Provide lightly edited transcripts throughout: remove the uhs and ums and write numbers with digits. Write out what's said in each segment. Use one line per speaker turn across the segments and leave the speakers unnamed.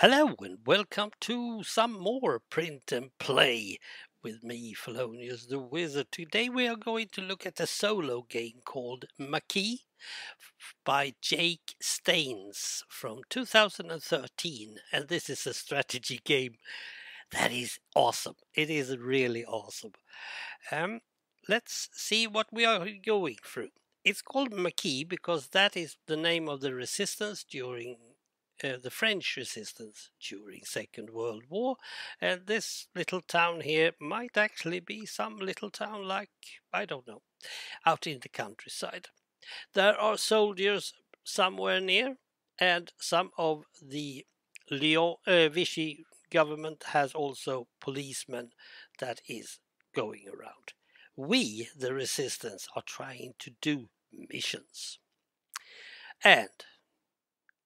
Hello and welcome to some more print and play with me, Felonius the Wizard. Today we are going to look at a solo game called Maquis by Jake Staines from 2013, and this is a strategy game that is awesome. It is really awesome. Let's see what we are going through. It's called Maquis because that is the name of the resistance during the French resistance during Second World War, and this little town here might actually be some little town like, I don't know, out in the countryside. There are soldiers somewhere near, and some of the Vichy government has also policemen that is going around. We, the resistance, are trying to do missions and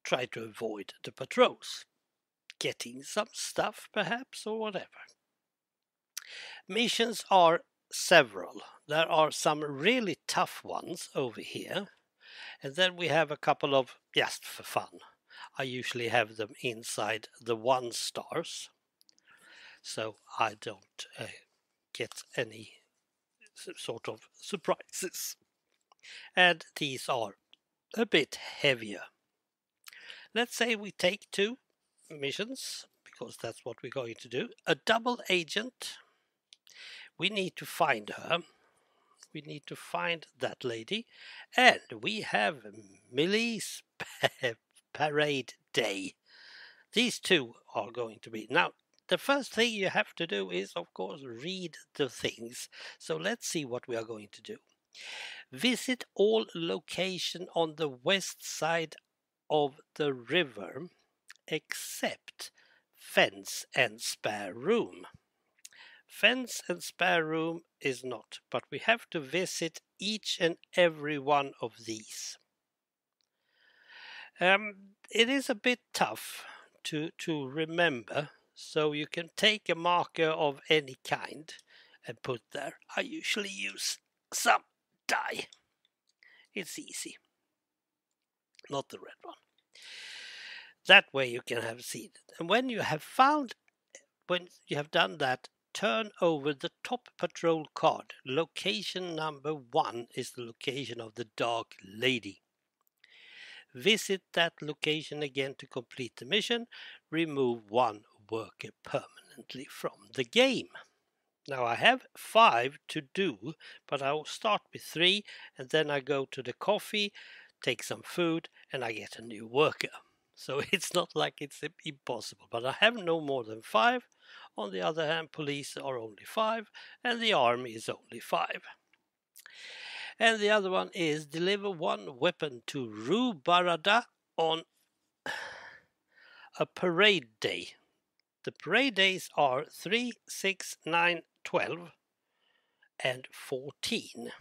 try to avoid the patrols, getting some stuff perhaps or whatever. Missions are several. There are some really tough ones over here, and then we have a couple of just for fun. I usually have them inside the 1 stars, so I don't get any sort of surprises. And these are a bit heavier. Let's say we take 2 missions, because that's what we're going to do. A double agent. We need to find her. We need to find that lady. And we have Millie's Parade Day. These 2 are going to be. Now, the first thing you have to do is, of course, read the things. So let's see what we are going to do. Visit all location on the west side of the river except fence and spare room. Fence and spare room is not, but we have to visit each and every one of these. It is a bit tough to remember, so you can take a marker of any kind and put there. I usually use some dye. It's easy. Not the red one. That way you can have seen it. And when you have done that, turn over the top patrol card. Location number 1 is the location of the Dark Lady. Visit that location again to complete the mission. Remove 1 worker permanently from the game. Now I have 5 to do, but I will start with 3 and then I go to the coffee, take some food, and I get a new worker. So it's not like it's impossible, but I have no more than 5. On the other hand, police are only 5 and the army is only 5. And the other one is deliver 1 weapon to Rue Barada on a parade day. The parade days are 3, 6, 9, 12 and 14.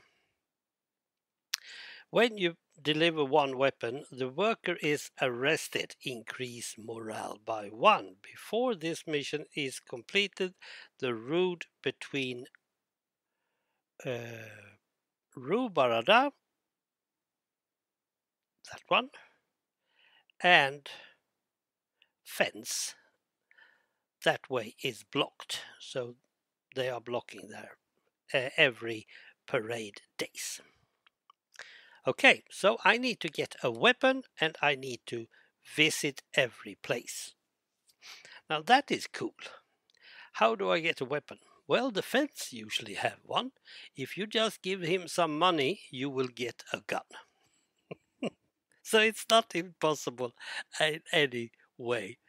When you deliver 1 weapon, the worker is arrested. Increase morale by 1. Before this mission is completed, the route between Rue Barada, that one, and fence, that way is blocked. So they are blocking there every parade days. Okay, so I need to get a weapon and I need to visit every place. Now that is cool. How do I get a weapon? Well, the fence usually have one. If you just give him some money, you will get a gun. So it's not impossible in any way.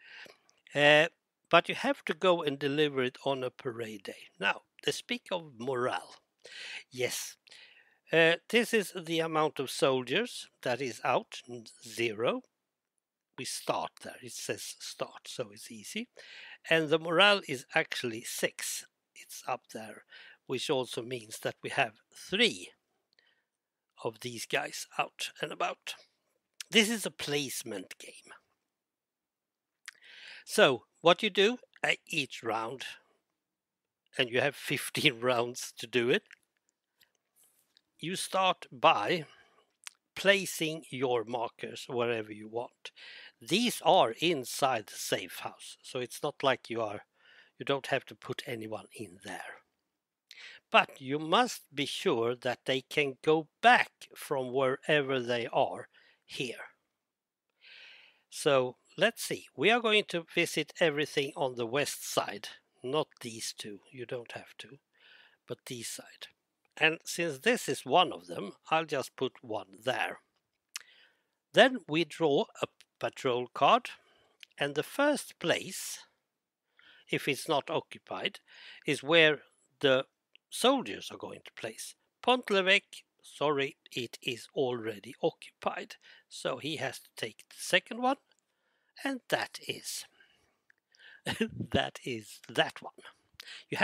But you have to go and deliver it on a parade day. Now, to speak of morale. Yes, this is the amount of soldiers that is out, 0. We start there, it says start, so it's easy. And the morale is actually 6. It's up there, which also means that we have 3 of these guys out and about. This is a placement game. So what you do each round, and you have 15 rounds to do it, you start by placing your markers wherever you want. These are inside the safe house, so it's not like you don't have to put anyone in there. But you must be sure that they can go back from wherever they are here. So let's see, we are going to visit everything on the west side, not these two, you don't have to, but this side. And since this is one of them, I'll just put one there. Then we draw a patrol card, and the first place, if it's not occupied, is where the soldiers are going to place. Pont-l'Evêque, sorry, it is already occupied, so he has to take the second one, and that is that one. You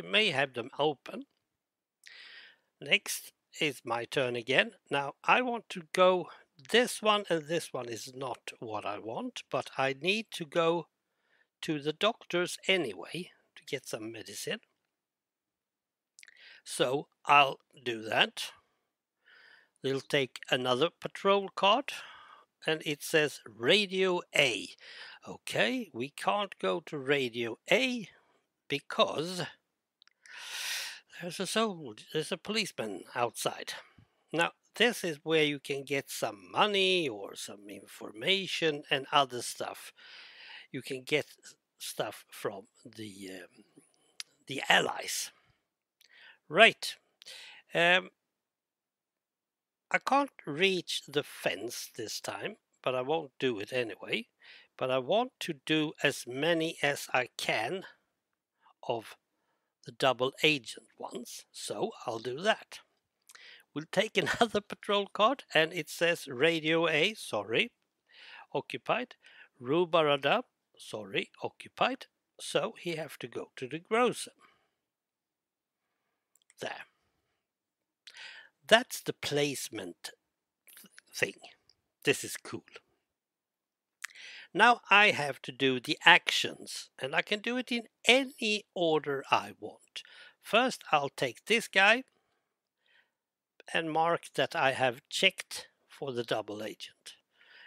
may have them open. Next is my turn again. Now I want to go this one, and this one is not what I want, but I need to go to the doctor's anyway to get some medicine. So I'll do that. They'll take another patrol card, and it says Radio A. Okay, we can't go to Radio A because there's a policeman outside. Now, this is where you can get some money or some information and other stuff. You can get stuff from the allies. Right. I can't reach the fence this time, but I won't do it anyway. But I want to do as many as I can of the double agent ones, so I'll do that. We'll take another patrol card, and it says Radio A, sorry, occupied. Rue Barada, sorry, occupied. So he have to go to the grocer. There. That's the placement thing. This is cool. Now I have to do the actions, and I can do it in any order I want. First, I'll take this guy and mark that I have checked for the double agent.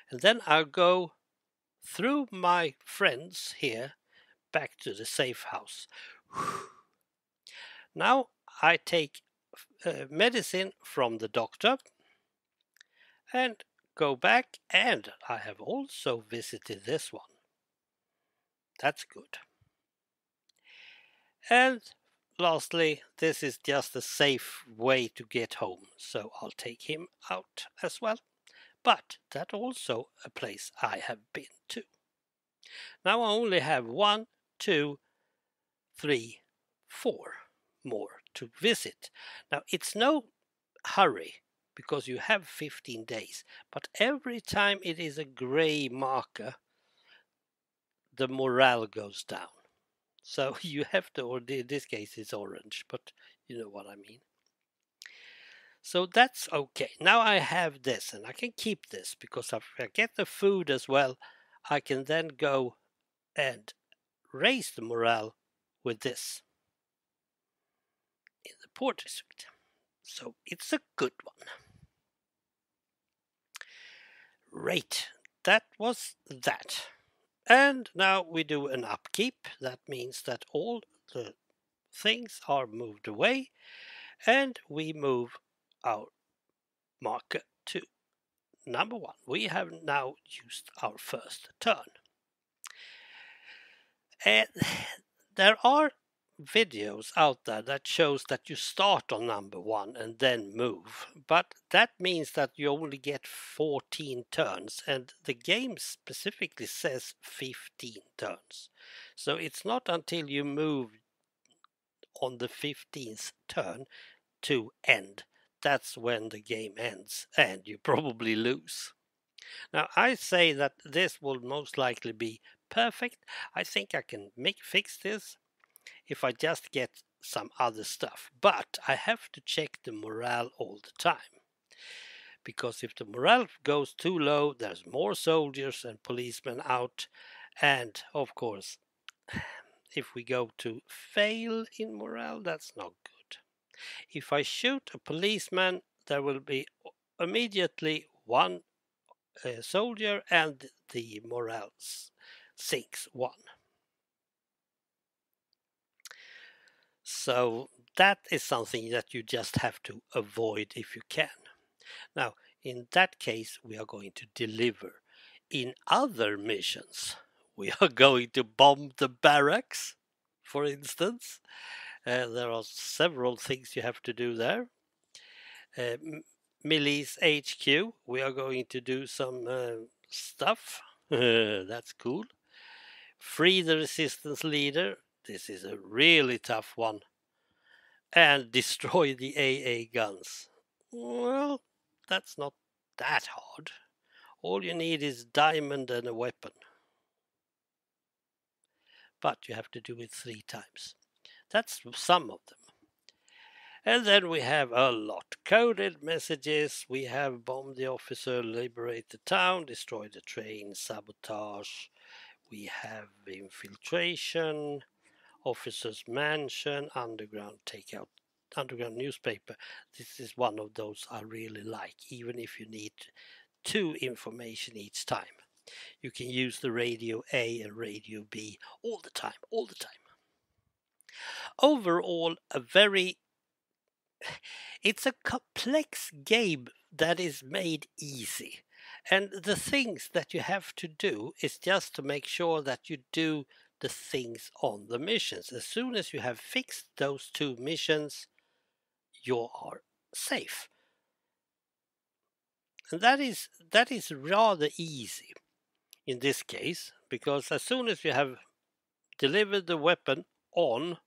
And then I'll go through my friends here back to the safe house. Now I take medicine from the doctor and go back, and I have also visited this one. That's good. And lastly, this is just a safe way to get home, so I'll take him out as well. But that's also a place I have been to. Now I only have 1, 2, 3, 4 more to visit. Now it's no hurry because you have 15 days, but every time it is a gray marker, the morale goes down. So you have to, or in this case it's orange, but you know what I mean. So that's okay. Now I have this, and I can keep this because if I get the food as well, I can then go and raise the morale with this in the poor district. So it's a good one. Right, that was that. And now we do an upkeep. That means that all the things are moved away, and we move our marker to number 1. We have now used our first turn. And there are videos out there that shows that you start on number 1 and then move, but that means that you only get 14 turns, and the game specifically says 15 turns. So it's not until you move on the 15th turn to end, that's when the game ends, and you probably lose. Now I say that this will most likely be perfect. I think I can fix this if I just get some other stuff, but I have to check the morale all the time, because if the morale goes too low, there's more soldiers and policemen out, and of course if we go to fail in morale, that's not good. If I shoot a policeman, there will be immediately one soldier and the morale sinks one. So that is something that you just have to avoid if you can. Now, in that case, we are going to deliver. In other missions, we are going to bomb the barracks, for instance. There are several things you have to do there. Millie's HQ, we are going to do some stuff. That's cool. Free the resistance leader. This is a really tough one. And destroy the AA guns. Well, that's not that hard. All you need is diamond and a weapon. But you have to do it 3 times. That's some of them. And then we have a lot. Coded messages. We have bomb the officer, liberate the town, destroy the train, sabotage. We have infiltration, officer's mansion, underground takeout, underground newspaper. This is one of those I really like, even if you need 2 information each time. You can use the radio A and radio B all the time, all the time. Overall, it's a complex game that is made easy. And the things that you have to do is just to make sure that you do the things on the missions. As soon as you have fixed those 2 missions, you are safe. And that is rather easy in this case, because as soon as you have delivered the weapon on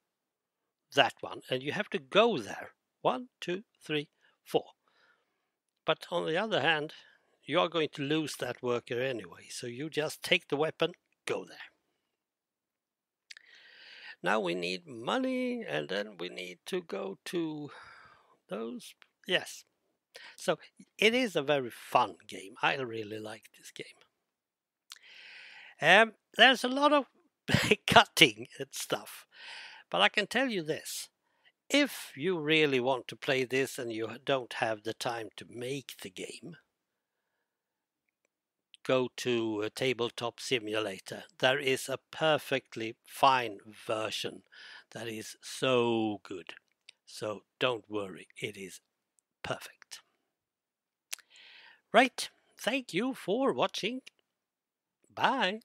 that one, and you have to go there 1, 2, 3, 4. But on the other hand, you are going to lose that worker anyway, so you just take the weapon, go there. Now we need money, and then we need to go to those. Yes. So it is a very fun game. I really like this game. There's a lot of cutting and stuff, but I can tell you this. If you really want to play this and you don't have the time to make the game, go to a Tabletop Simulator. There is a perfectly fine version that is so good. So don't worry, it is perfect. Right, thank you for watching. Bye.